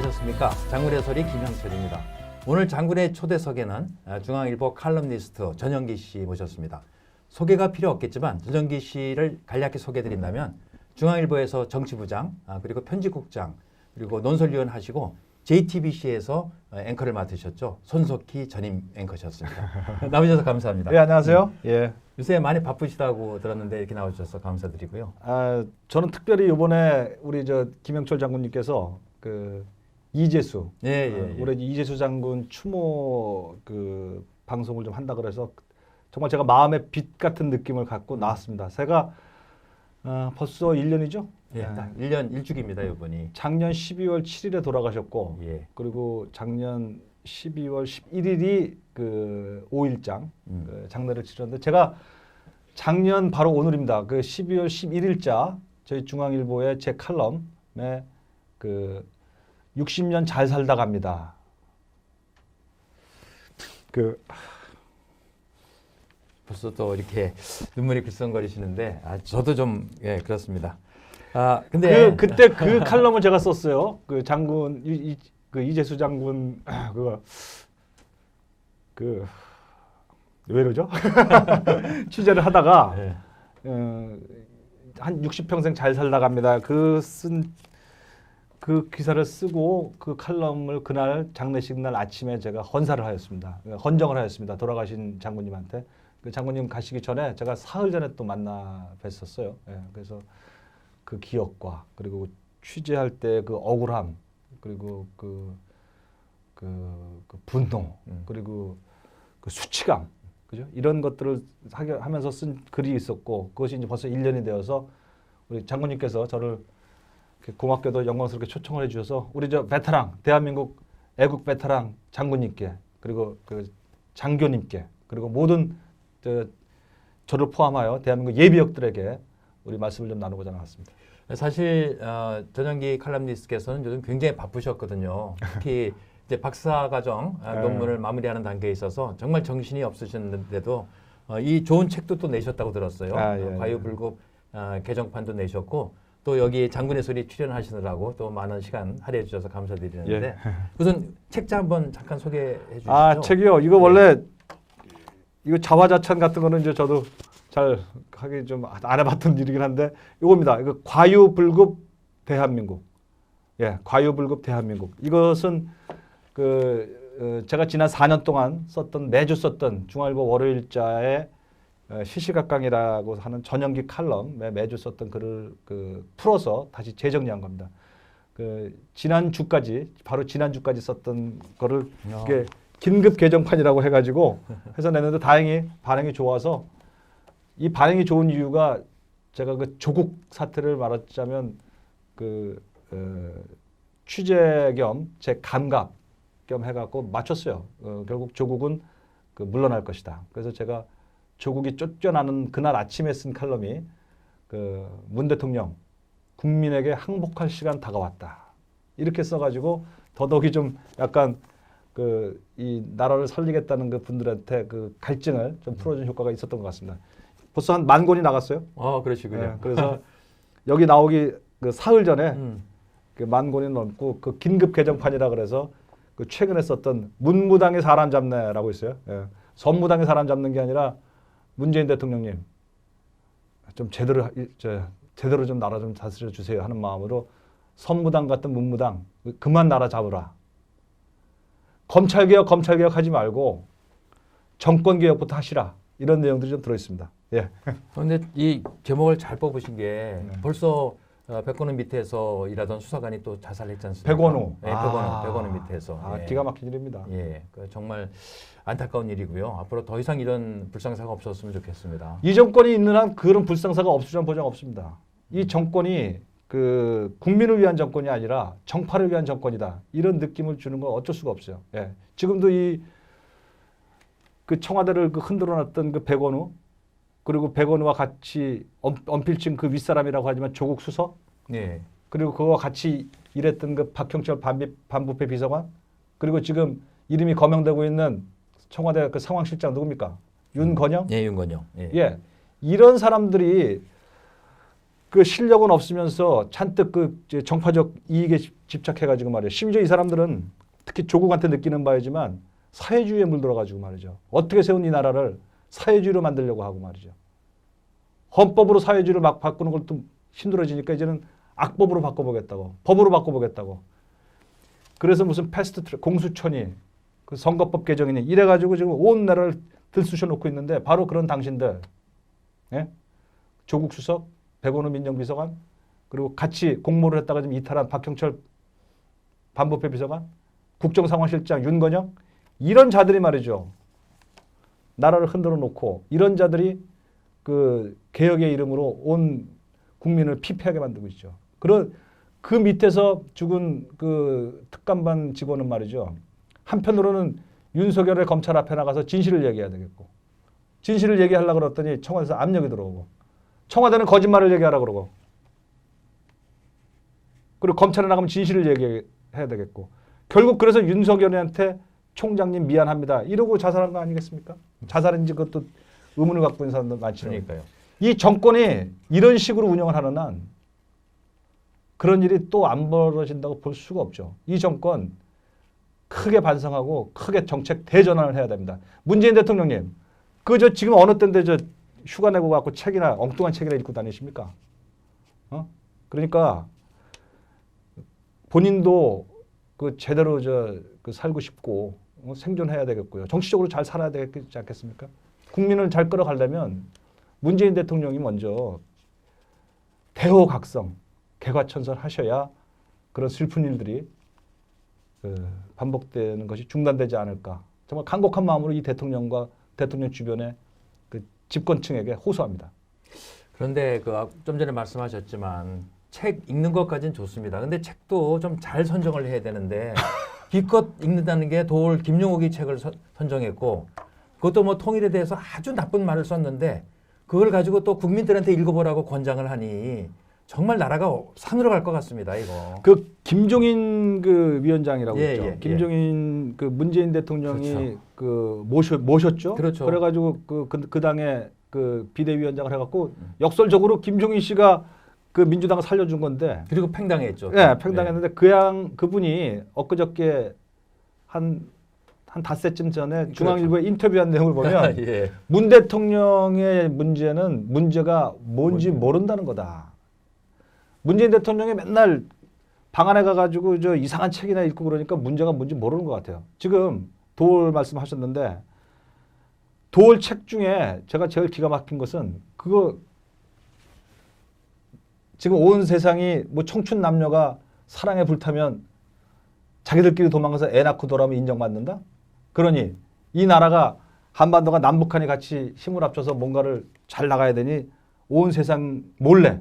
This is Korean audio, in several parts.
안녕하셨습니까? 장군의 소리 김형철입니다. 오늘 장군의 초대석에는 중앙일보 칼럼니스트 전영기 씨 모셨습니다. 소개가 필요 없겠지만 전영기 씨를 간략히 소개해드린다면 중앙일보에서 정치부장, 그리고 편집국장, 그리고 논설위원 하시고 JTBC에서 앵커를 맡으셨죠. 손석희 전임 앵커셨습니다. 나오셔서 감사합니다. 네, 안녕하세요. 예. 요새 많이 바쁘시다고 들었는데 이렇게 나와주셔서 감사드리고요. 저는 특별히 이번에 우리 김영철 장군님께서 이재수, 올해 이재수 장군 추모 방송을 좀 한다 그래서 정말 제가 마음의 빛 같은 느낌을 갖고 나왔습니다. 제가 벌써 1년이죠? 예, 1년 1주기입니다, 이번이. 작년 12월 7일에 돌아가셨고, 예. 그리고 작년 12월 11일이 5일장 장례를 치렀는데 제가 작년 바로 오늘입니다. 12월 11일자 저희 중앙일보의 제 칼럼에 60년 잘 살다 갑니다. 벌써 또 이렇게 눈물이 글썽거리시는데 저도 좀 그렇습니다. 근데 그때 그 칼럼을 제가 썼어요. 장군 이재수 장군 왜 이러죠? 취재를 하다가 한 60평생 잘 살다 갑니다. 그 기사를 쓰고 그 칼럼을 그날 장례식 날 아침에 제가 헌사를 하였습니다. 헌정을 하였습니다. 돌아가신 장군님한테. 그 장군님 가시기 전에 제가 사흘 전에 또 만나 뵀었어요. 그래서 그 기억과 그리고 취재할 때 그 억울함 그리고 그 분노 그리고 그 수치감 그죠? 이런 것들을 하면서 쓴 글이 있었고 그것이 이제 벌써 1년이 되어서 우리 장군님께서 저를 고맙게도 영광스럽게 초청을 해주셔서 우리 베테랑 대한민국 애국 베테랑 장군님께 그리고 장교님께 그리고 모든 저를 포함하여 대한민국 예비역들에게 우리 말씀을 좀 나누고자 나왔습니다. 사실 전영기 칼럼니스트께서는 요즘 굉장히 바쁘셨거든요. 특히 이제 박사과정 논문을 마무리하는 단계에 있어서 정말 정신이 없으셨는데도 이 좋은 책도 또 내셨다고 들었어요. 과유불급 개정판도 내셨고 또 여기 장군의 소리 출연하시느라고 또 많은 시간 할애해 주셔서 감사드리는데 우선 책자 한번 잠깐 소개해 주시죠. 책이요. 이거 원래 이거 자화자찬 같은 거는 이제 저도 잘 하기 좀 안 해봤던 일이긴 한데 이겁니다. 이거 과유불급 대한민국. 과유불급 대한민국. 이것은 제가 지난 4년 동안 매주 썼던 중앙일보 월요일자의 시시각각이라고 하는 전영기 칼럼에 매주 썼던 글을 풀어서 다시 재정리한 겁니다. 바로 지난주까지 썼던 거를 이게 긴급 개정판이라고 해가지고 해서 냈는데 다행히 반응이 좋아서 이 반응이 좋은 이유가 제가 조국 사태를 말하자면 취재 겸 제 감각 겸 해갖고 맞췄어요. 결국 조국은 물러날 것이다. 그래서 제가 조국이 쫓겨나는 그날 아침에 쓴 칼럼이 문 대통령 국민에게 항복할 시간 다가왔다. 이렇게 써가지고 더더욱이 좀 약간 이 나라를 살리겠다는 분들한테 갈증을 좀 풀어준 효과가 있었던 것 같습니다. 벌써 한 10,000권이 나갔어요. 그러시군요. 그래서 여기 나오기 사흘 전에 10,000권이 넘고 긴급 개정판이라 그래서 최근에 썼던 문무당의 사람 잡네라고 있어요. 선무당의 사람 잡는 게 아니라 문재인 대통령님 좀 제대로 좀 나라 좀 다스려 주세요 하는 마음으로 선무당 같은 문무당 그만 나라 잡으라. 검찰개혁 하지 말고 정권개혁부터 하시라. 이런 내용들이 좀 들어있습니다. 그런데 이 제목을 잘 뽑으신 게 벌써 백건우 밑에서 일하던 수사관이 또 자살했지 않습니까? 백원우. 백원우 밑에서. 기가 막힌 일입니다. 정말 안타까운 일이고요. 앞으로 더 이상 이런 불상사가 없었으면 좋겠습니다. 이 정권이 있는 한 그런 불상사가 없으리란 보장 없습니다. 이 정권이 국민을 위한 정권이 아니라 정파를 위한 정권이다. 이런 느낌을 주는 건 어쩔 수가 없어요. 지금도 청와대를 흔들어 놨던 백원우 그리고 백원우와 같이 언필칭 윗사람이라고 하지만 조국 수석 그리고 그거와 같이 일했던 박형철 반부패 비서관 그리고 지금 이름이 거명되고 있는 청와대 상황실장 누굽니까? 윤건영? 윤건영. 이런 사람들이 그 실력은 없으면서 잔뜩 그 정파적 이익에 집착해가지고 말이에요. 심지어 이 사람들은 특히 조국한테 느끼는 바이지만 사회주의에 물들어가지고 말이죠. 어떻게 세운 이 나라를 사회주의로 만들려고 하고 말이죠. 헌법으로 사회주의를 막 바꾸는 것도 힘들어지니까 이제는 악법으로 바꿔보겠다고, 법으로 바꿔보겠다고. 그래서 무슨 패스트트랙, 공수처니, 그 선거법 개정이니 이래가지고 지금 온 나라를 들쑤셔 놓고 있는데 바로 그런 당신들, 예? 조국 수석, 백원우 민정비서관, 그리고 같이 공모를 했다가 지금 이탈한 박형철 반부패 비서관, 국정상황실장 윤건영, 이런 자들이 말이죠. 나라를 흔들어 놓고 이런 자들이 그 개혁의 이름으로 온 국민을 피폐하게 만들고 있죠. 그 밑에서 죽은 그 특감반 직원은 말이죠. 한편으로는 윤석열의 검찰 앞에 나가서 진실을 얘기해야 되겠고, 진실을 얘기하려고 그랬더니 청와대에서 압력이 들어오고, 청와대는 거짓말을 얘기하라고 그러고, 그리고 검찰에 나가면 진실을 얘기해야 되겠고, 결국 그래서 윤석열한테 총장님 미안합니다 이러고 자살한 거 아니겠습니까? 자살인지 그것도 의문을 갖고 있는 사람들 많죠. 그러니까요. 이 정권이 이런 식으로 운영을 하는 한 그런 일이 또 안 벌어진다고 볼 수가 없죠. 이 정권 크게 반성하고 크게 정책 대전환을 해야 됩니다. 문재인 대통령님, 저 지금 어느 때인데 저 휴가 내고 갖고 책이나 엉뚱한 책이나 읽고 다니십니까? 그러니까 본인도 그 제대로 그 살고 싶고 생존해야 되겠고요. 정치적으로 잘 살아야 되지 않겠습니까? 국민을 잘 끌어가려면 문재인 대통령이 먼저 대호각성, 개과천선하셔야 그런 슬픈 일들이 반복되는 것이 중단되지 않을까. 정말 간곡한 마음으로 이 대통령과 대통령 주변의 그 집권층에게 호소합니다. 그런데 그 좀 전에 말씀하셨지만 책 읽는 것까지는 좋습니다. 근데 책도 좀 잘 선정을 해야 되는데 기껏 읽는다는 게 도올 김용옥이 책을 선정했고 그것도 뭐 통일에 대해서 아주 나쁜 말을 썼는데 그걸 가지고 또 국민들한테 읽어보라고 권장을 하니 정말 나라가 산으로 갈 것 같습니다. 이거. 그 김종인 그 위원장이라고 예, 있죠. 예, 김종인 그 문재인 대통령이 그렇죠. 그 모셨죠. 그렇죠. 그래가지고 그 당에 그 비대위원장을 해갖고 역설적으로 김종인 씨가 그 민주당을 살려준 건데. 그리고 팽당했죠. 예, 팽당했는데 그분이 엊그저께 한 닷새쯤 전에 중앙일보에 인터뷰한 내용을 보면 예. 문 대통령의 문제가 뭔지 모른다는 거다. 문재인 대통령이 맨날 방 안에 가가지고 저 이상한 책이나 읽고 그러니까 문제가 뭔지 모르는 것 같아요. 지금 도올 말씀하셨는데 도올 책 중에 제가 제일 기가 막힌 것은 그거 지금 온 세상이 뭐 청춘 남녀가 사랑에 불타면 자기들끼리 도망가서 애 낳고 돌아오면 인정받는다? 그러니 이 나라가 한반도가 남북한이 같이 힘을 합쳐서 뭔가를 잘 나가야 되니 온 세상 몰래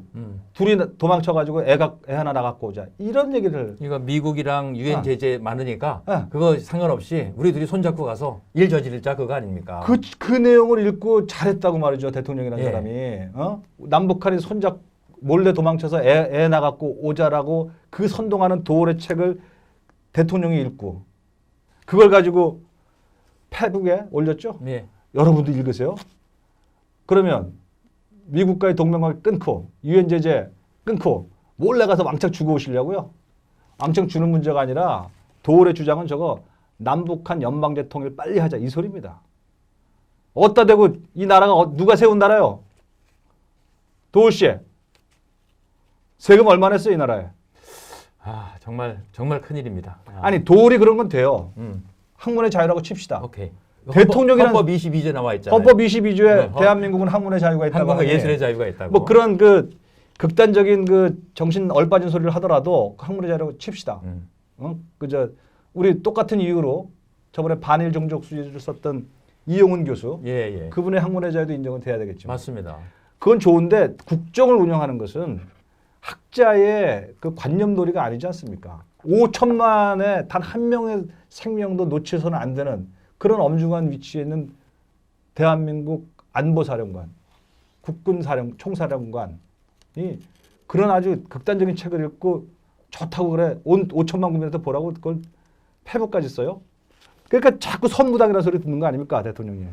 둘이 도망쳐가지고 애 하나 나갖고 오자. 이런 얘기를. 이거 미국이랑 유엔 제재 많으니까 네. 그거 상관없이 우리 둘이 손잡고 가서 일 저지르자 그거 아닙니까? 그 내용을 읽고 잘했다고 말이죠. 대통령이라는 예. 사람이. 남북한이 몰래 도망쳐서 애 나갖고 오자라고 그 선동하는 도올의 책을 대통령이 읽고 그걸 가지고 페북에 올렸죠. 예. 여러분도 읽으세요. 그러면 미국과의 동맹관계 끊고 유엔 제재 끊고 몰래 가서 왕창 주고 오시려고요. 왕창 주는 문제가 아니라 도올의 주장은 저거 남북한 연방제 통일 빨리 하자 이 소리입니다. 어디다 대고 이 나라가 누가 세운 나라요? 도올 씨 세금 얼마 냈어요 이 나라에? 아 정말 큰일입니다. 아니 도올이 그런 건 돼요. 음. 학문의 자유라고 칩시다. 오케이. 대통령이란 헌법 22조 나와 있잖아요. 헌법 22조에 대한민국은 학문의 자유가 있다고 한국과 하니 예술의 자유가 있다고. 뭐 그런 그 극단적인 그 정신 얼빠진 소리를 하더라도 학문의 자유라고 칩시다. 그저 우리 똑같은 이유로 저번에 반일 종족주의를 썼던 이용훈 교수 예. 그분의 학문의 자유도 인정은 돼야 되겠죠. 맞습니다. 그건 좋은데 국정을 운영하는 것은 학자의 그 관념놀이가 아니지 않습니까? 5천만의 단 한 명의 생명도 놓쳐서는 안 되는 그런 엄중한 위치에 있는 대한민국 안보사령관, 총사령관이 그런 아주 극단적인 책을 읽고 좋다고 그래. 5천만 국민한테 보라고 그걸 페북까지 써요. 그러니까 자꾸 선무당이라는 소리 듣는 거 아닙니까? 대통령이.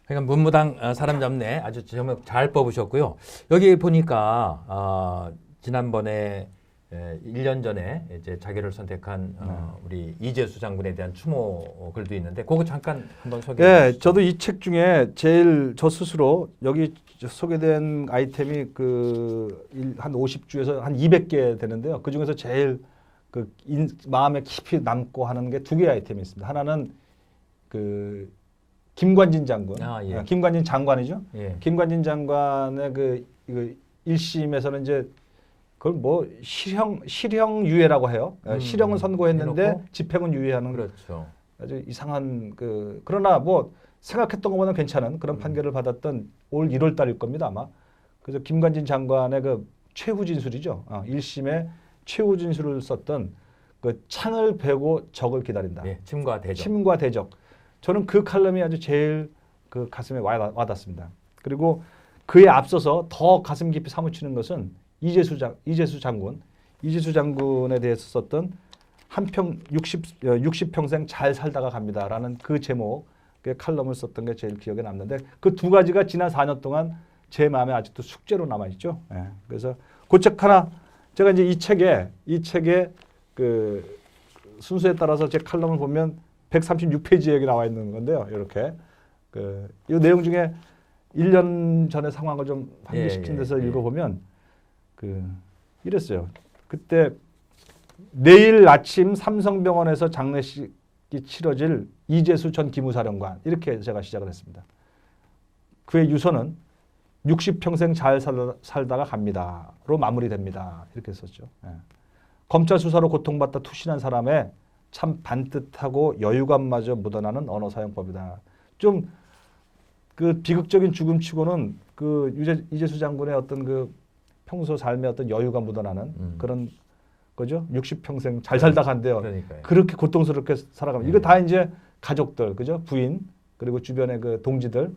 그러니까 문무당 사람 잡네 아주 정말 잘 뽑으셨고요. 여기 보니까 지난번에 1년 전에 이제 자기를 선택한 우리 이재수 장군에 대한 추모 글도 있는데 그거 잠깐 한번 소개해 예, 주시죠. 저도 이 책 중에 제일 저 스스로 여기 소개된 아이템이 한 50주에서 한 200개 되는데요. 그 중에서 제일 마음에 깊이 남고 하는 게 두 개의 아이템이 있습니다. 하나는 김관진 장군, 예. 김관진 장관이죠. 예. 김관진 장관의 이거 1심에서는 이제 그걸 뭐 실형유예라고 해요. 실형은 선고했는데 해놓고? 집행은 유예하는 그렇죠. 아주 이상한 그러나 뭐 생각했던 것보다는 괜찮은 그런 판결을 받았던 올 1월 달일 겁니다 아마. 그래서 김관진 장관의 최후 진술이죠. 1심에 최후 진술을 썼던 창을 베고 적을 기다린다. 예, 침과 대적. 침과 대적. 저는 그 칼럼이 아주 제일 가슴에 와닿습니다. 그리고 그에 앞서서 더 가슴 깊이 사무치는 것은 이재수 장군에 대해서 썼던 60평생 잘 살다가 갑니다라는 그 제목의 칼럼을 썼던 게 제일 기억에 남는데 그 두 가지가 지난 4년 동안 제 마음에 아직도 숙제로 남아 있죠. 예. 그래서 그 책 하나 제가 이제 이 책에 순서에 따라서 제 칼럼을 보면 136페이지에 여기 나와 있는 건데요. 이렇게 이 내용 중에 1년 전의 상황을 좀 환기시킨 데서 읽어보면 이랬어요. 그때 내일 아침 삼성병원에서 장례식이 치러질 이재수 전 기무사령관 이렇게 제가 시작을 했습니다. 그의 유서는 60평생 잘 살다가 갑니다로 마무리됩니다. 이렇게 썼죠. 예. 검찰 수사로 고통받다 투신한 사람의 참 반듯하고 여유감마저 묻어나는 언어 사용법이다. 좀 비극적인 죽음치고는 이재수 장군의 어떤 평소 삶의 어떤 여유가 묻어나는 그런 거죠. 60평생 잘 살다 간대요. 그러니까요. 그렇게 고통스럽게 살아가면 이거 다 이제 가족들, 그죠? 부인 그리고 주변의 동지들,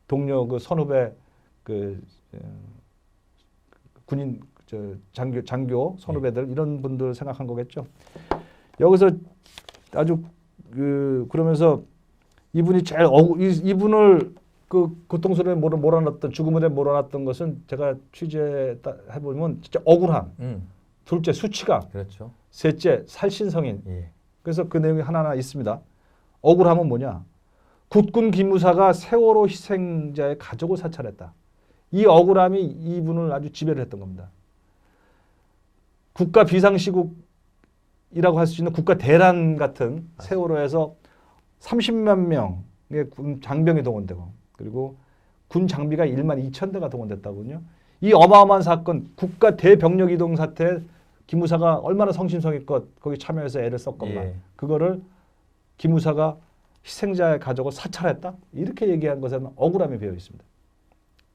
동료 선후배 군인 장교 선후배들 이런 분들 생각한 거겠죠. 여기서 아주 그러면서 이분이 제일 이분을 고통스러움에 몰아넣었던 죽음에 몰아넣었던 것은 제가 취재해 보면 진짜 억울함. 둘째 수치감. 그렇죠. 셋째 살신성인. 예. 그래서 그 내용이 하나하나 있습니다. 억울함은 뭐냐? 국군 기무사가 세월호 희생자의 가족을 사찰했다. 이 억울함이 이분을 아주 지배를 했던 겁니다. 국가 비상시국이라고 할 수 있는 국가 대란 같은 세월호에서 30만 명의 군 장병이 동원되고 그리고 군 장비가 1만 2천 대가 동원됐다군요. 이 어마어마한 사건, 국가 대병력 이동 사태 기무사가 얼마나 성심성의껏 거기 참여해서 애를 썼건만 예. 그거를 기무사가 희생자의 가족을 사찰했다? 이렇게 얘기한 것에는 억울함이 배어 있습니다.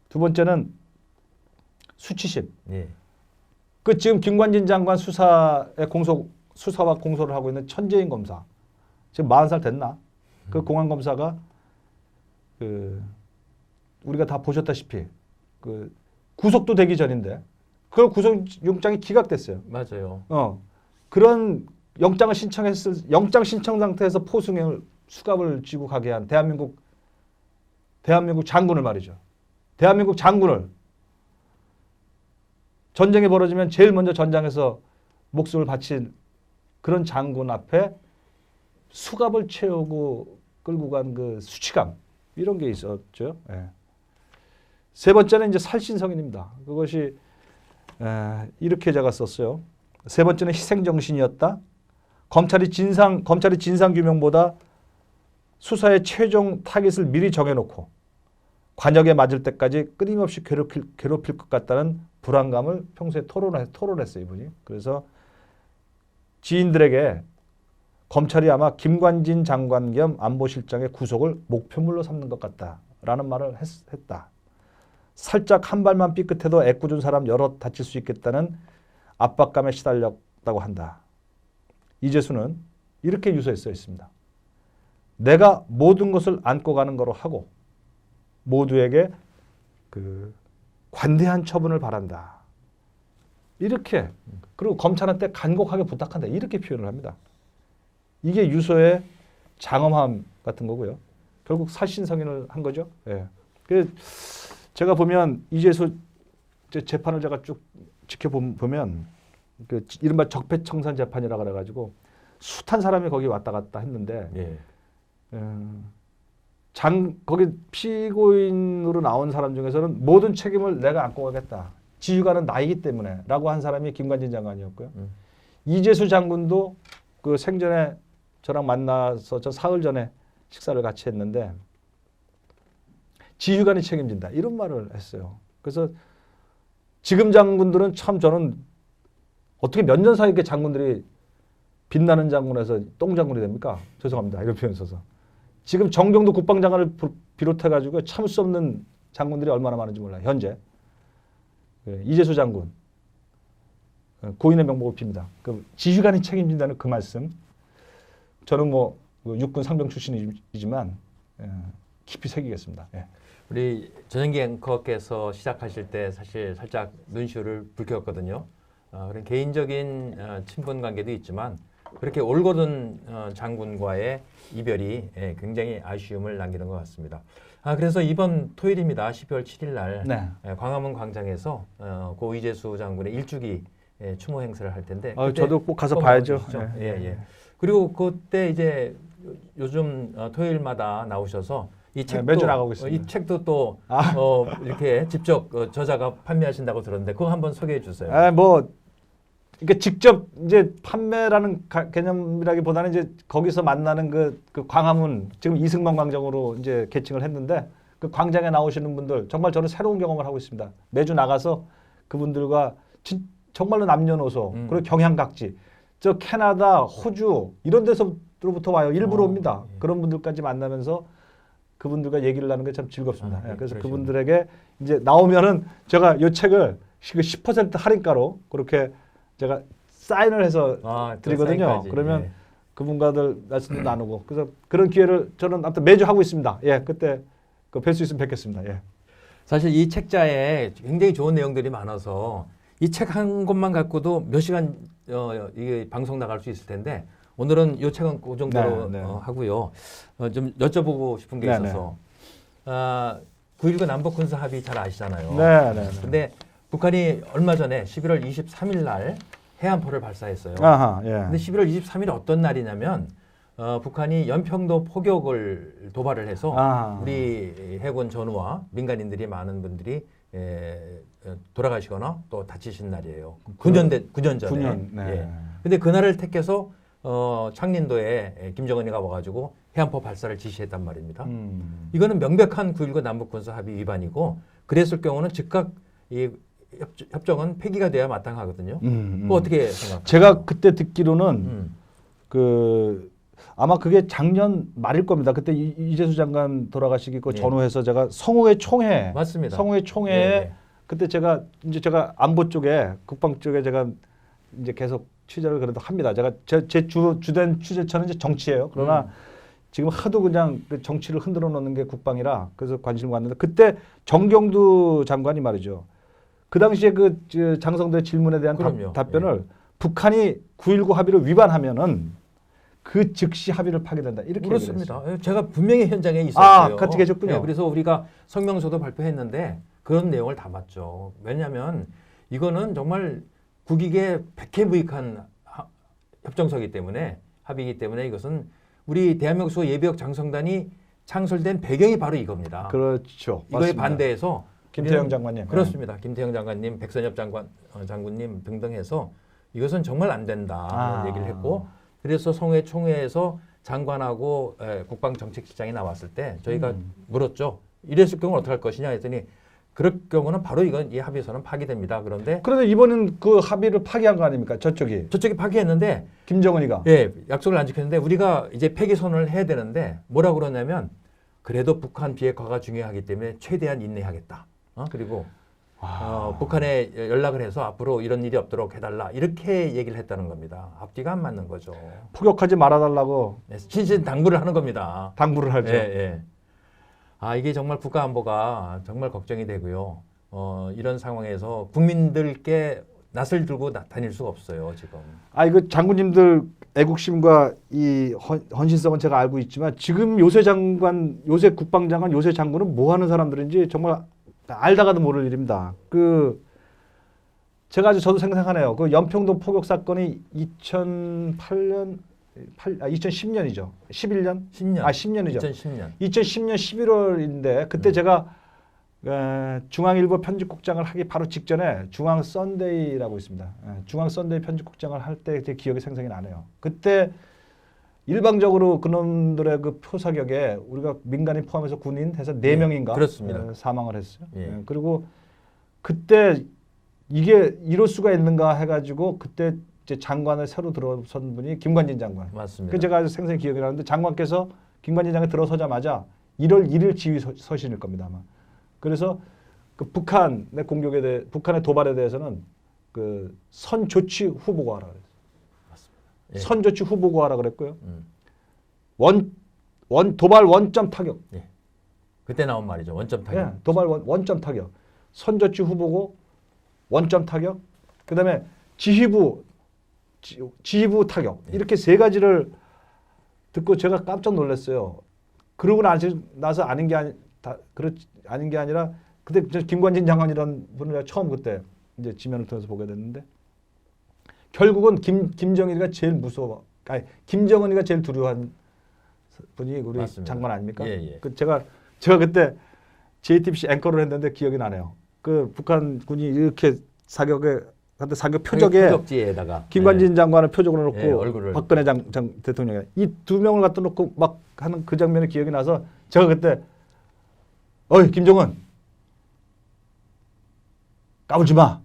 두 번째는 수치심. 예. 지금 김관진 장관 수사와 공소를 하고 있는 천재인 검사. 지금 40살 됐나? 그 공안 검사가 우리가 다 보셨다시피 구속도 되기 전인데 그걸 구속영장이 기각됐어요. 맞아요. 그런 영장 신청 상태에서 포승을 수갑을 쥐고 가게 한 대한민국 장군을 말이죠. 대한민국 장군을 전쟁이 벌어지면 제일 먼저 전장에서 목숨을 바친 그런 장군 앞에 수갑을 채우고 끌고 간 수치감 이런 게 있었죠. 예. 세 번째는 이제 살신성인입니다. 그것이 이렇게 제가 썼어요. 세 번째는 희생정신이었다. 검찰이 진상 규명보다 수사의 최종 타깃을 미리 정해놓고 관역에 맞을 때까지 끊임없이 괴롭힐 것 같다는 불안감을 평소에 토론했어요, 이분이. 그래서 지인들에게 검찰이 아마 김관진 장관 겸 안보실장의 구속을 목표물로 삼는 것 같다라는 말을 했다. 살짝 한 발만 삐끗해도 애꿎은 사람 여럿 다칠 수 있겠다는 압박감에 시달렸다고 한다. 이재수는 이렇게 유서에 써 있습니다. 내가 모든 것을 안고 가는 거로 하고 모두에게 관대한 처분을 바란다. 이렇게 그리고 검찰한테 간곡하게 부탁한다. 이렇게 표현을 합니다. 이게 유서의 장엄함 같은 거고요. 결국 살신성인을 한 거죠. 예. 그 제가 보면 이재수 재판을 제가 쭉 지켜보면 그 이른바 적폐청산 재판이라 그래가지고 숱한 사람이 거기 왔다 갔다 했는데 예. 거기 피고인으로 나온 사람 중에서는 모든 책임을 내가 안고 가겠다. 지휘관은 나이기 때문에라고 한 사람이 김관진 장관이었고요. 이재수 장군도 그 생전에 저랑 만나서 저 사흘 전에 식사를 같이 했는데 지휘관이 책임진다 이런 말을 했어요. 그래서 지금 장군들은 참 저는 어떻게 몇 년 사이에 이렇게 장군들이 빛나는 장군에서 똥장군이 됩니까? 죄송합니다. 이런 표현 써서. 지금 정경도 국방장관을 비롯해가지고 참을 수 없는 장군들이 얼마나 많은지 몰라요. 현재. 이재수 장군. 고인의 명복을 빕니다. 그 지휘관이 책임진다는 그 말씀. 저는 뭐 육군 상병 출신이지만 깊이 새기겠습니다. 예. 우리 전영기 앵커께서 시작하실 때 사실 살짝 눈시울을 붉혔거든요. 그런 개인적인 친분 관계도 있지만 그렇게 올곧은 장군과의 이별이 굉장히 아쉬움을 남기는 것 같습니다. 그래서 이번 토요일입니다. 12월 7일 날 네. 광화문 광장에서 고 이재수 장군의 일주기 추모 행사를 할 텐데 저도 꼭 가서 봐야죠. 예. 그리고 그때 이제 요즘 토요일마다 나오셔서 이 책도 매주 나가고 있습니다. 이 책도 또 이렇게 직접 저자가 판매하신다고 들었는데 그거 한번 소개해 주세요. 그러니까 직접 이제 판매라는 개념이라기보다는 이제 거기서 만나는 그 광화문 지금 이승만 광장으로 이제 개칭을 했는데 그 광장에 나오시는 분들 정말 저는 새로운 경험을 하고 있습니다. 매주 나가서 그분들과 정말로 남녀노소 그리고 경향각지 저 캐나다, 호주 이런 데서부터 와요. 일부러 옵니다. 예. 그런 분들까지 만나면서 그분들과 얘기를 나누는 게 참 즐겁습니다. 그래서 그러시구나. 그분들에게 이제 나오면은 제가 이 책을 10% 할인가로 그렇게 제가 사인을 해서 드리거든요. 사인까지. 그러면 그분과들 말씀도 나누고 그래서 그런 기회를 저는 아무튼 매주 하고 있습니다. 예, 그때 뵐 수 있으면 뵙겠습니다. 예. 사실 이 책자에 굉장히 좋은 내용들이 많아서 이 책 한 권만 갖고도 몇 시간 이게 방송 나갈 수 있을 텐데 오늘은 이 책은 그 정도로 네. 하고요. 좀 여쭤보고 싶은 게 있어서 9.19 남북 군사 합의 잘 아시잖아요. 네. 근데 북한이 얼마 전에 11월 23일 날 해안포를 발사했어요. 아하, 예. 근데 11월 23일이 어떤 날이냐면 북한이 연평도 포격을 도발을 해서 우리 해군 전우와 민간인들이 많은 분들이 돌아가시거나 또 다치신 날이에요. 9년 전에. 9년. 네. 예. 근데 그날을 택해서 창린도에 김정은이가 와가지고 해안포 발사를 지시했단 말입니다. 이거는 명백한 9.19 남북 군사 합의 위반이고 그랬을 경우는 즉각 이 협정은 폐기가 돼야 마땅하거든요. 그거 어떻게 생각하세요? 제가 그때 듣기로는 아마 그게 작년 말일 겁니다. 그때 이재수 장관 돌아가시기 그 전후해서 제가 성우회 총회 맞습니다. 성우회 총회에 그때 제가 안보 쪽에 국방 쪽에 제가 이제 계속 취재를 그래도 합니다. 제가 제 주된 취재처는 이제 정치예요. 그러나 지금 하도 그냥 그 정치를 흔들어 놓는 게 국방이라 그래서 관심을 갖는데 그때 정경두 장관이 말이죠. 그 당시에 장성대 질문에 대한 답변을 북한이 9.19 합의를 위반하면은 그 즉시 합의를 파기된다 이렇게 그렇습니다. 제가 분명히 현장에 있었어요. 같이 계셨군요. 그래서 우리가 성명서도 발표했는데 그런 내용을 담았죠. 왜냐하면 이거는 정말 국익에 백해무익한 협정서이기 때문에 합의이기 때문에 이것은 우리 대한민국 수 예비역 장성단이 창설된 배경이 바로 이겁니다. 그렇죠. 이거에 맞습니다. 반대해서 김태형 장관님. 그렇습니다. 김태형 장관님, 백선엽 장군님 등등 해서 이것은 정말 안 된다는 얘기를 했고 그래서 성회 총회에서 장관하고 국방정책실장이 나왔을 때 저희가 물었죠. 이랬을 경우는 어떻게 할 것이냐 했더니 그럴 경우는 바로 이 합의서는 파기됩니다. 그런데 이번은 그 합의를 파기한 거 아닙니까? 저쪽이 파기했는데 김정은이가 약속을 안 지켰는데 우리가 이제 폐기 선언을 해야 되는데 뭐라고 그러냐면 그래도 북한 비핵화가 중요하기 때문에 최대한 인내하겠다. 그리고 북한에 연락을 해서 앞으로 이런 일이 없도록 해달라 이렇게 얘기를 했다는 겁니다. 앞뒤가 안 맞는 거죠. 포격하지 말아달라고 신신당부를 하는 겁니다. 당부를 하죠. 이게 정말 국가 안보가 정말 걱정이 되고요. 이런 상황에서 국민들께 낯을 들고 다닐 수가 없어요 지금. 아 이거 장군님들 애국심과 이 헌신성은 제가 알고 있지만 지금 요새 장관, 요새 국방장관, 요새 장군은 뭐 하는 사람들인지 정말 알다가도 모를 일입니다. 그 제가 아주 저도 생생하네요. 그 연평도 포격 사건이 2008년 2010년이죠. 11년? 10년. 아 10년이죠. 2010년. 2010년 11월인데 그때 제가 중앙일보 편집국장을 하기 바로 직전에 중앙 썬데이라고 있습니다. 중앙 썬데이 편집국장을 할 때 제 기억이 생생히 나네요. 그때 일방적으로 그놈들의 그 표사격에 우리가 민간인 포함해서 군인 해서 4명인가 그렇습니다. 사망을 했어요. 예. 그리고 그때 이게 이럴 수가 있는가 해가지고 그때 이제 장관을 새로 들어선 분이 김관진 장관. 맞습니다. 그 제가 아주 생생히 기억이 나는데 장관께서 김관진 장관이 들어서자마자 1월 1일 지휘 서신일 겁니다 아마. 그래서 그 북한의 공격에 대해 북한의 도발에 대해서는 그 선조치 후보고하라 그랬어요. 예. 선조치 후보고하라 그랬고요. 도발 원점 타격. 예. 그때 나온 말이죠. 원점 타격. 예, 도발 원점 타격. 선조치 후보고 원점 타격. 그다음에 지휘부 타격. 이렇게 세 가지를 듣고 제가 깜짝 놀랐어요. 그러고 나서 아닌 게 아니라 그때 김관진 장관이라는 분을 제가 처음 그때 이제 지면을 통해서 보게 됐는데 결국은 김정일이가 제일 무서워. 아니 김정은이가 제일 두려워한 분이 우리 맞습니다. 장관 아닙니까? 예, 예. 그 제가 그때 JTBC 앵커를 했는데 기억이 나네요. 그 북한군이 이렇게 사격 표적에 표적지에다가 김관진 장관을 표적으로 놓고 예, 얼굴을. 박근혜 대통령이 이 두 명을 갖다 놓고 막 하는 그 장면이 기억이 나서 제가 그때 어이 김정은 까불지 마.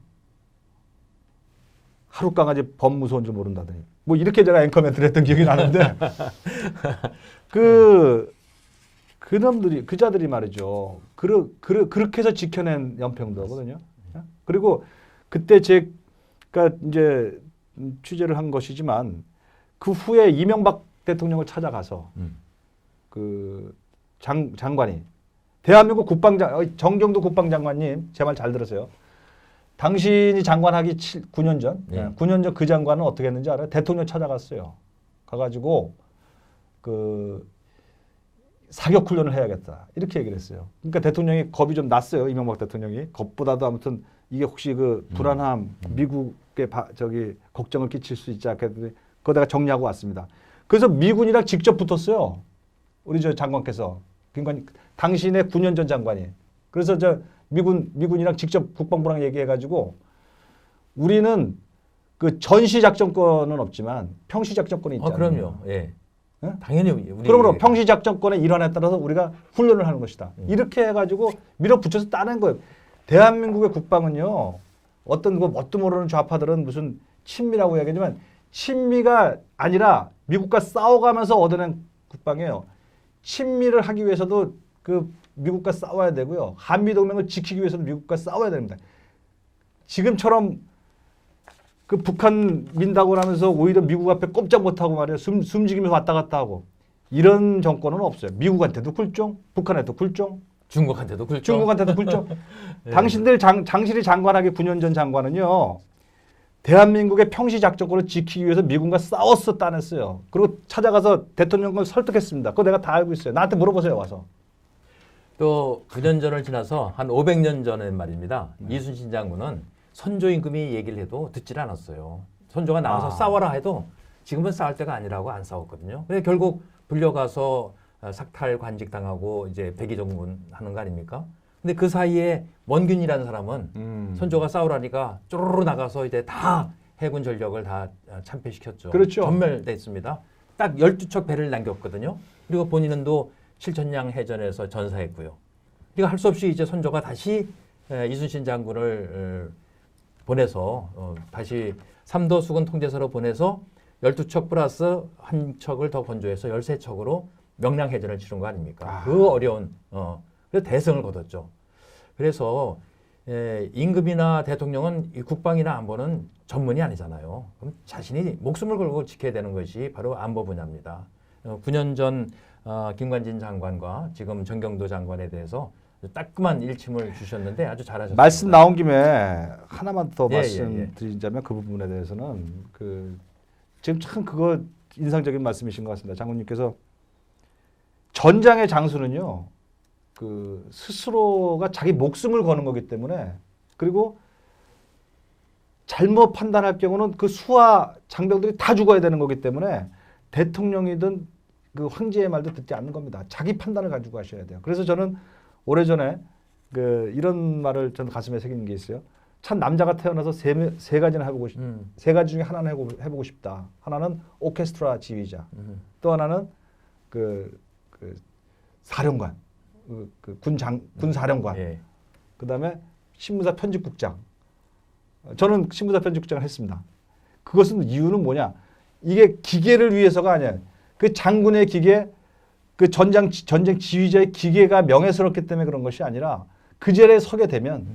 하루 강아지 범 무서운 줄 모른다더니 뭐 이렇게 제가 앵커멘트를 했던 기억이 나는데 그놈들이 그자들이 말이죠. 그렇게 해서 지켜낸 연평도거든요. 그리고 그때 제가 이제 취재를 한 것이지만 그 후에 이명박 대통령을 찾아가서 그 장관이 대한민국 정경도 국방장관님 제 말 잘 들으세요. 당신이 장관하기 9년 전, 예. 9년 전 그 장관은 어떻게 했는지 알아요? 대통령 찾아갔어요. 가가지고 그 사격 훈련을 해야겠다 이렇게 얘기를 했어요. 그러니까 대통령이 겁이 좀 났어요. 이명박 대통령이 겁보다도 아무튼 이게 혹시 그 불안함, 미국에 걱정을 끼칠 수 있지 않겠는데 그거 내가 정리하고 왔습니다. 그래서 미군이랑 직접 붙었어요. 우리 저 장관께서 당신의 9년 전 장관이. 그래서 미군이랑 직접 국방부랑 얘기해가지고 우리는 그 전시 작전권은 없지만 평시 작전권이 있잖아요. 그럼요. 예. 예? 당연히 우리 그러므로 평시 작전권의 일환에 따라서 우리가 훈련을 하는 것이다. 이렇게 해가지고 밀어붙여서 따낸 거예요. 대한민국의 국방은요. 어떤 뭣도 모르는 좌파들은 무슨 친미라고 얘기하지만 친미가 아니라 미국과 싸워가면서 얻어낸 국방이에요. 친미를 하기 위해서도 그 미국과 싸워야 되고요. 한미동맹을 지키기 위해서도 미국과 싸워야 됩니다. 지금처럼 그 북한 민다고 하면서 오히려 미국 앞에 꼼짝 못하고 말이에요. 숨지기면서 왔다 갔다 하고 이런 정권은 없어요. 미국한테도 굴종, 북한한테도 굴종, 중국한테도 굴종. 중국한테도 굴종. 네. 당신들이 장관하기 9년 전 장관은요. 대한민국의 평시 작전권을 지키기 위해서 미국과 싸웠어 따냈어요. 그리고 찾아가서 대통령을 설득했습니다. 그거 내가 다 알고 있어요. 나한테 물어보세요 와서. 또 9년 전을 지나서 한 500년 전에 말입니다. 이순신 장군은 선조 임금이 얘기를 해도 듣질 않았어요. 선조가 나와서 싸워라 해도 지금은 싸울 때가 아니라고 안 싸웠거든요. 근데 결국 불려가서 삭탈 관직 당하고 이제 백의정군 하는 거 아닙니까? 근데 그 사이에 원균이라는 사람은 선조가 싸우라니까 쪼르르 나가서 이제 다 해군 전력을 다 참패시켰죠. 그렇죠. 전멸됐습니다. 딱 12척 배를 남겼거든요. 그리고 본인은 또 칠천량 해전에서 전사했고요. 그러니까 할 수 없이 이제 선조가 다시 이순신 장군을 보내서 다시 삼도 수군 통제서로 보내서 12척 플러스 한 척을 더 건조해서 13척으로 명량해전을 치른 거 아닙니까? 그 어려운 그래서 대승을 거뒀죠. 그래서 임금이나 대통령은 이 국방이나 안보는 전문이 아니잖아요. 그럼 자신이 목숨을 걸고 지켜야 되는 것이 바로 안보 분야입니다. 9년 전 김관진 장관과 지금 정경도 장관에 대해서 따끔한 일침을 주셨는데 아주 잘하셨습니다. 말씀 나온 김에 하나만 더 예, 말씀드리자면 그 부분에 대해서는 지금 참 그거 인상적인 말씀이신 것 같습니다. 장군님께서 전장의 장수는요, 스스로가 자기 목숨을 거는 거기 때문에, 그리고 잘못 판단할 경우는 그 수하 장병들이 다 죽어야 되는 거기 때문에 대통령이든 그 황제의 말도 듣지 않는 겁니다. 자기 판단을 가지고 하셔야 돼요. 그래서 저는 오래전에 이런 말을 저는 가슴에 새기는 게 있어요. 참 남자가 태어나서 세 가지는 해보고 세 가지 중에 하나는 해보고 싶다. 하나는 오케스트라 지휘자. 또 하나는 사령관, 군 사령관. 예. 그다음에 신무사 편집국장. 저는 신무사 편집국장을 했습니다. 그것은 이유는 뭐냐? 이게 기계를 위해서가 아니에요. 그 장군의 기계, 그 전쟁 지휘자의 기계가 명예스럽기 때문에 그런 것이 아니라 그 자리에 서게 되면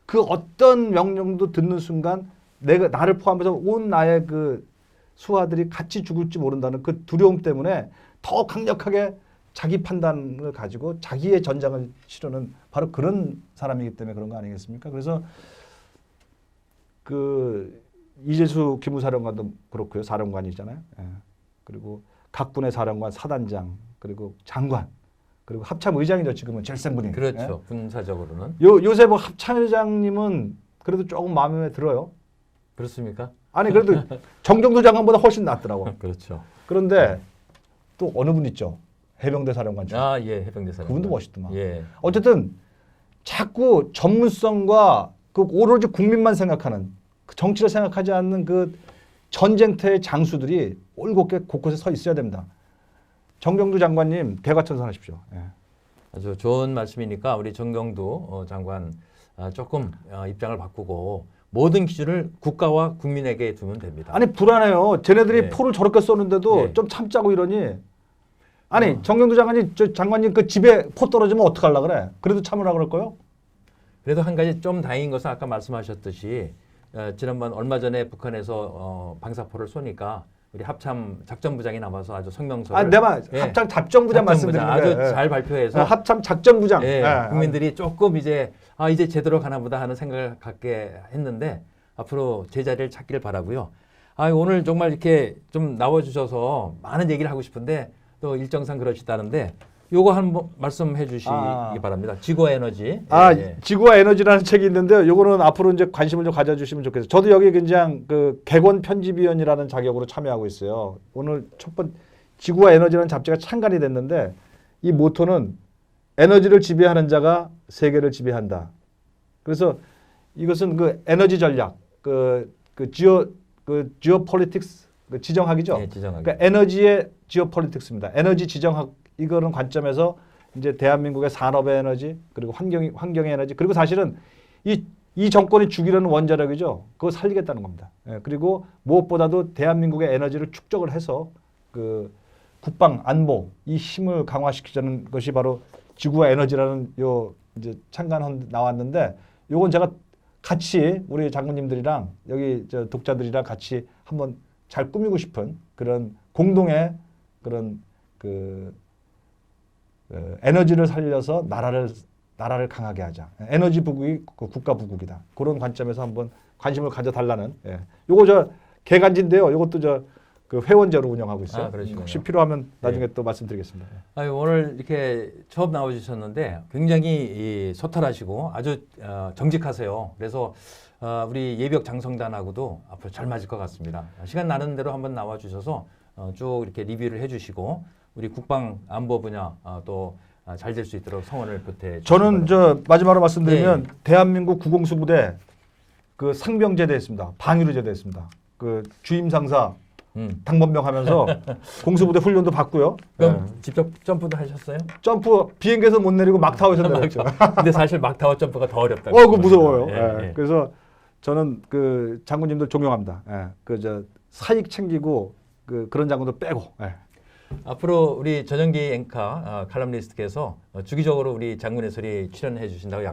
그 어떤 명령도 듣는 순간 나를 포함해서 온 나의 그 수하들이 같이 죽을지 모른다는 그 두려움 때문에 더 강력하게 자기 판단을 가지고 자기의 전장을 치르는 바로 그런 사람이기 때문에 그런 거 아니겠습니까? 그래서 이재수 기무사령관도 그렇고요. 사령관이잖아요. 예. 그리고 각 군의 사령관, 사단장, 그리고 장관, 그리고 합참의장이죠. 지금은 jelsen군이. 그렇죠. 군사적으로는. 요새 뭐 합참의장님은 그래도 조금 마음에 들어요. 그렇습니까? 아니 그래도 정정도 장관보다 훨씬 낫더라고. 그렇죠. 그런데 또 어느 분 있죠? 해병대 사령관. 예, 해병대 사령관. 그분도 멋있더만. 예. 어쨌든 자꾸 전문성과 오로지 국민만 생각하는 정치를 생각하지 않는 전쟁터의 장수들이 올곧게 곳곳에 서 있어야 됩니다. 정경두 장관님 대과천선하십시오. 예. 아주 좋은 말씀이니까 우리 정경두 장관 조금 입장을 바꾸고 모든 기준을 국가와 국민에게 두면 됩니다. 아니 불안해요. 쟤네들이 네. 포를 저렇게 쏘는데도 네. 좀 참자고 이러니. 아니 정경두 장관님 그 집에 포 떨어지면 어떡하려고 그래. 그래도 참으라 그럴 거요? 그래도 한 가지 좀 다행인 것은 아까 말씀하셨듯이 지난번 얼마 전에 북한에서 방사포를 쏘니까 우리 합참 작전부장이 나와서 아주 성명서를 내가 합참 작전부장 말씀드리는 아주 거예요. 잘 발표해서 합참 작전부장. 국민들이 조금 이제 제대로 가나보다 하는 생각을 갖게 했는데 앞으로 제자리를 찾기를 바라고요. 오늘 정말 이렇게 좀 나와주셔서 많은 얘기를 하고 싶은데 또 일정상 그러시다는데 요거 한번 말씀해 주시기 바랍니다. 지구와 에너지. 지구와 에너지라는 책이 있는데 요거는 앞으로 이제 관심을 좀 가져주시면 좋겠어요. 저도 여기 그냥 객원 편집위원이라는 자격으로 참여하고 있어요. 오늘 첫 번째 지구와 에너지라는 잡지가 창간이 됐는데 이 모토는 에너지를 지배하는 자가 세계를 지배한다. 그래서 이것은 에너지 전략, 지오폴리틱스 지정학이죠. 네, 지정학. 그러니까 에너지의 지오폴리틱스입니다. 에너지 지정학 이거는 관점에서 이제 대한민국의 산업의 에너지 그리고 환경의 에너지 그리고 사실은 이 정권이 죽이려는 원자력이죠. 그거 살리겠다는 겁니다. 그리고 무엇보다도 대한민국의 에너지를 축적을 해서 국방 안보 이 힘을 강화시키자는 것이 바로 지구와 에너지라는 이제 창간 나왔는데 요건 제가 같이 우리 장군님들이랑 여기 독자들이랑 같이 한번 잘 꾸미고 싶은 그런 공동의 그런 에너지를 살려서 나라를 강하게 하자. 에너지 부국이 국가 부국이다. 그런 관점에서 한번 관심을 가져달라는. 요거 개간지인데요. 요것도 회원제로 운영하고 있어요. 혹시 필요하면 나중에 또 말씀드리겠습니다. 오늘 이렇게 처음 나와주셨는데 굉장히 소탈하시고 아주 정직하세요. 그래서 우리 예비역 장성단하고도 앞으로 잘 맞을 것 같습니다. 시간 나는 대로 한번 나와주셔서 쭉 이렇게 리뷰를 해주시고 우리 국방 안보 분야 또 잘 될 수 있도록 성원을 보태. 저는 마지막으로 말씀드리면 대한민국 구공수부대 상병제대 했습니다. 방위로 제대했습니다. 주임 상사 당번병 하면서 공수부대 훈련도 받고요. 그럼 직접 점프도 하셨어요? 점프 비행기에서 못 내리고 막타워에서 내렸죠. 근데 사실 막타워 점프가 더 어렵다고. 그거 무서워요. 그래서 저는 장군님들 존경합니다. 사익 챙기고 그런 장군도 빼고. 앞으로 우리 전영기 앵커 칼럼니스트께서 주기적으로 우리 장군의 소리 출연해 주신다고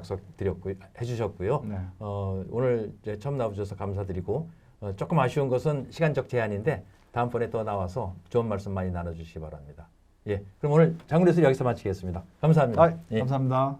해주셨고요. 네. 오늘 이제 처음 나와주셔서 감사드리고 조금 아쉬운 것은 시간적 제한인데 다음번에 또 나와서 좋은 말씀 많이 나눠주시기 바랍니다. 그럼 오늘 장군의 소리 여기서 마치겠습니다. 감사합니다. 감사합니다.